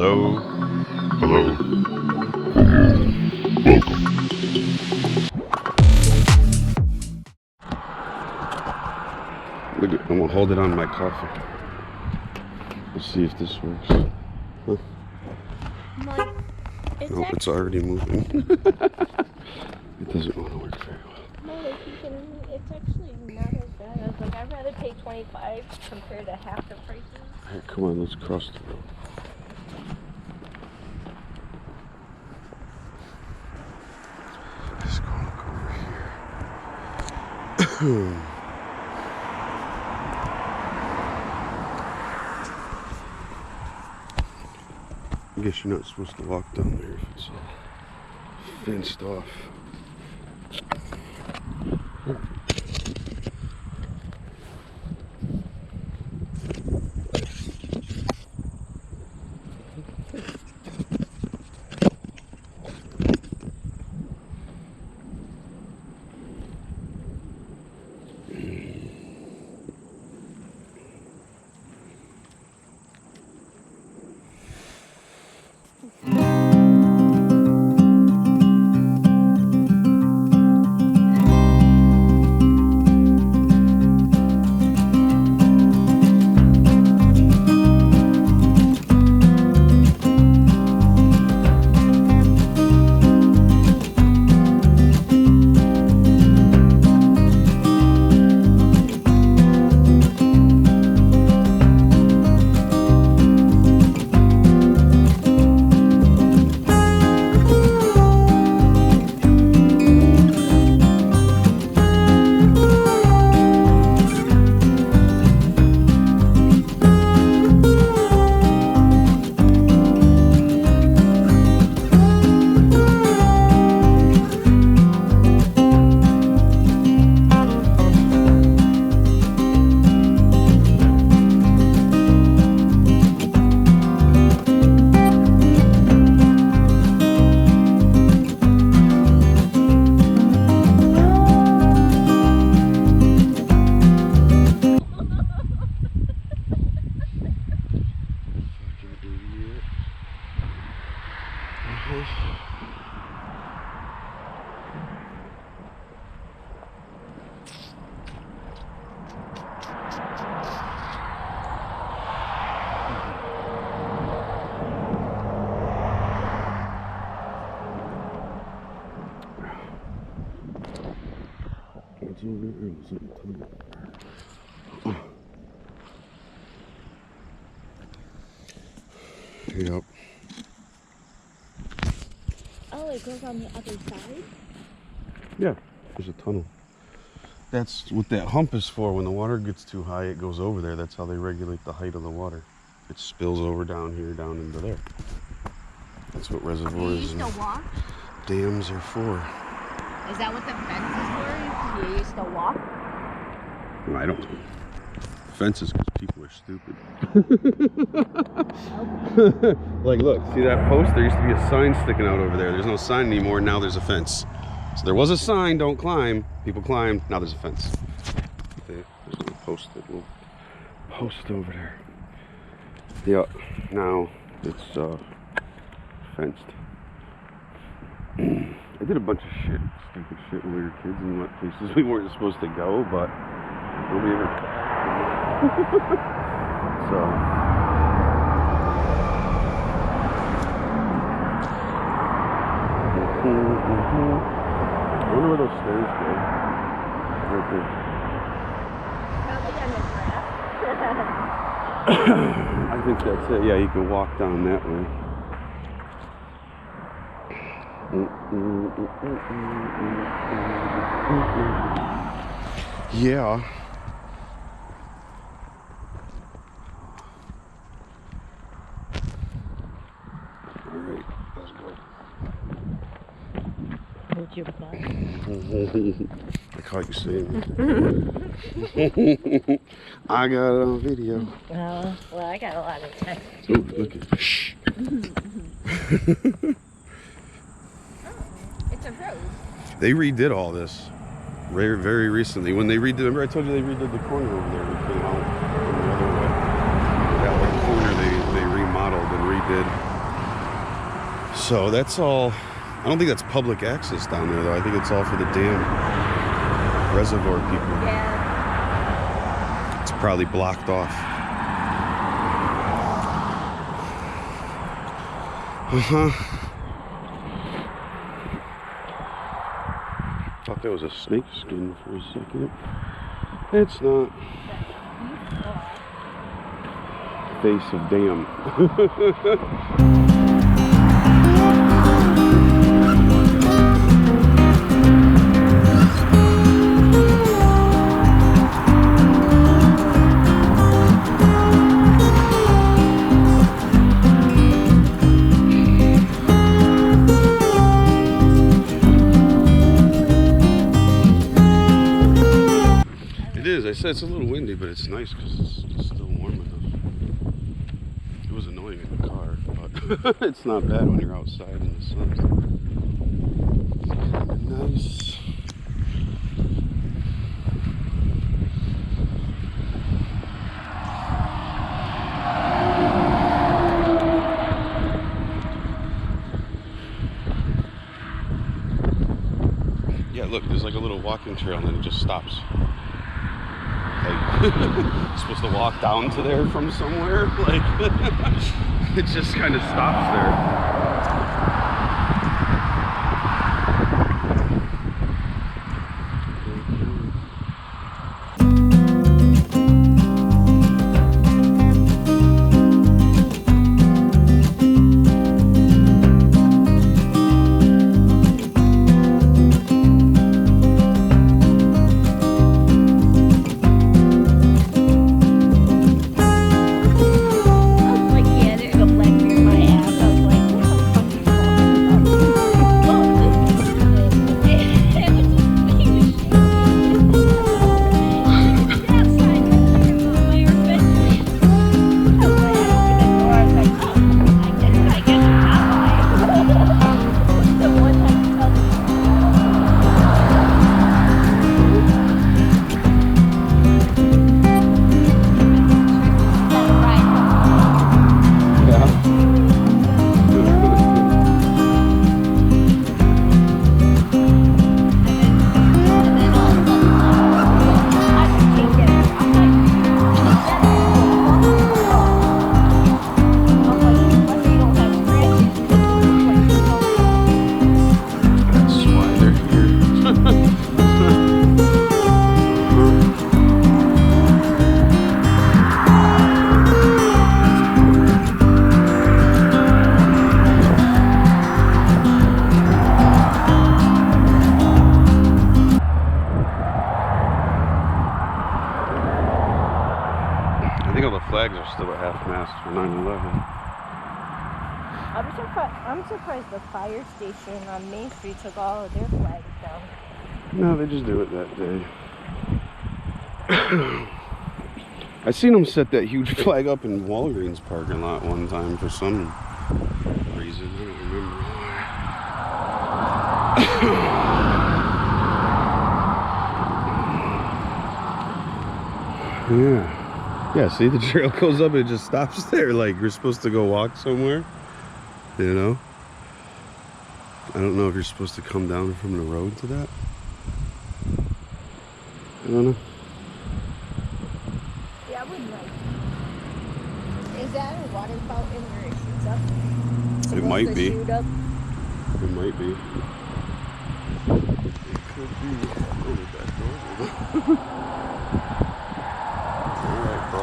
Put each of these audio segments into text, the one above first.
Hello? Hello. Look at, I'm gonna hold it on my coffee. Let's see if this works. Huh? Nope, it's already moving. It doesn't want to work very well. No, like it's actually not as bad. I was like, I'd rather pay $25 compared to half the prices. Alright, come on, let's cross the road. Let's go look over here. I guess you're not supposed to walk down there if it's all fenced off. Yep. Oh, it goes on the other side? Yeah, there's a tunnel. That's what that hump is for. When the water gets too high, it goes over there. That's how they regulate the height of the water. It spills over down here, down into there. That's what reservoirs and dams are for. Is that what the fence is for? You used to walk? I don't know. Fences because people are stupid. Like, look, see that post? There used to be a sign sticking out over there. There's no sign anymore. Now there's a fence. So there was a sign, don't climb. People climbed. Now there's a fence. There's a little post over there. Yeah, now it's fenced. I did a bunch of stupid shit when we were kids and went places we weren't supposed to go, but nobody ever. So. I wonder where those stairs go. Right there. I think that's it. Yeah, you can walk down that way. Yeah. Alright, let's go. Hold your butt. I caught you saying it. I got it on video. Well, I got a lot of text. Ooh, look at it. Shh. It's a road. They redid all this very recently. When they redid, remember I told you they redid the corner over there. We came out from the other way. That one corner they remodeled and redid. So that's all. I don't think that's public access down there, though. I think it's all for the damn reservoir people. Yeah. It's probably blocked off. Thought there was a snake skin for a second. It's not. Face of dam. I said it's a little windy, but it's nice because it's still warm enough. It was annoying in the car, but it's not bad when you're outside in the sun. It's kind of nice. Yeah, look, there's like a little walking trail and then it just stops. Like, supposed to walk down to there from somewhere, like it just kind of stops there. Flags are still at half-mast for 9/11. I'm surprised the fire station on Main Street took all of their flags down. No, they just do it that day. I seen them set that huge flag up in Walgreens parking lot one time for some reason. I don't remember. Yeah. Yeah, see, the trail goes up, it just stops there, like you're supposed to go walk somewhere, you know? I don't know if you're supposed to come down from the road to that. I don't know. Yeah, I would like. Is that a water fountain where it shoots up? It might be. Shoot up? It might be. It could be. Oh, the back door. Alright, bro.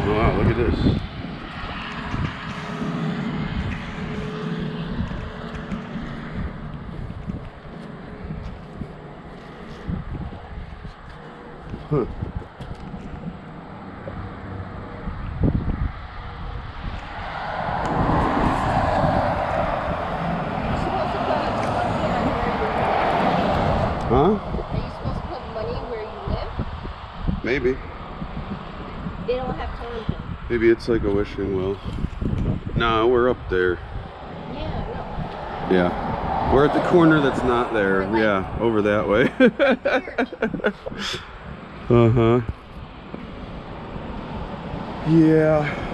Wow, look at this. Huh. Huh? Are you supposed to put money where you live? Maybe. They don't have tourism. Maybe it's like a wishing well. No, we're up there. Yeah, no. Yeah. We're at the corner that's not there. Yeah, over that way. Uh-huh. Yeah.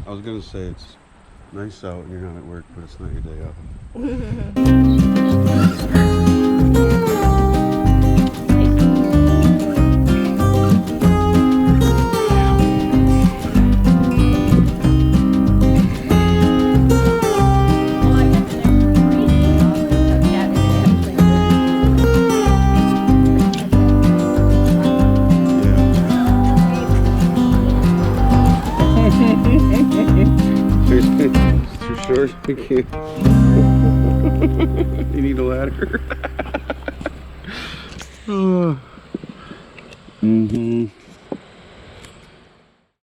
I was gonna say it's nice out and you're not at work, but it's not your day off. Too short, you can't. You need a ladder. Mm-hmm.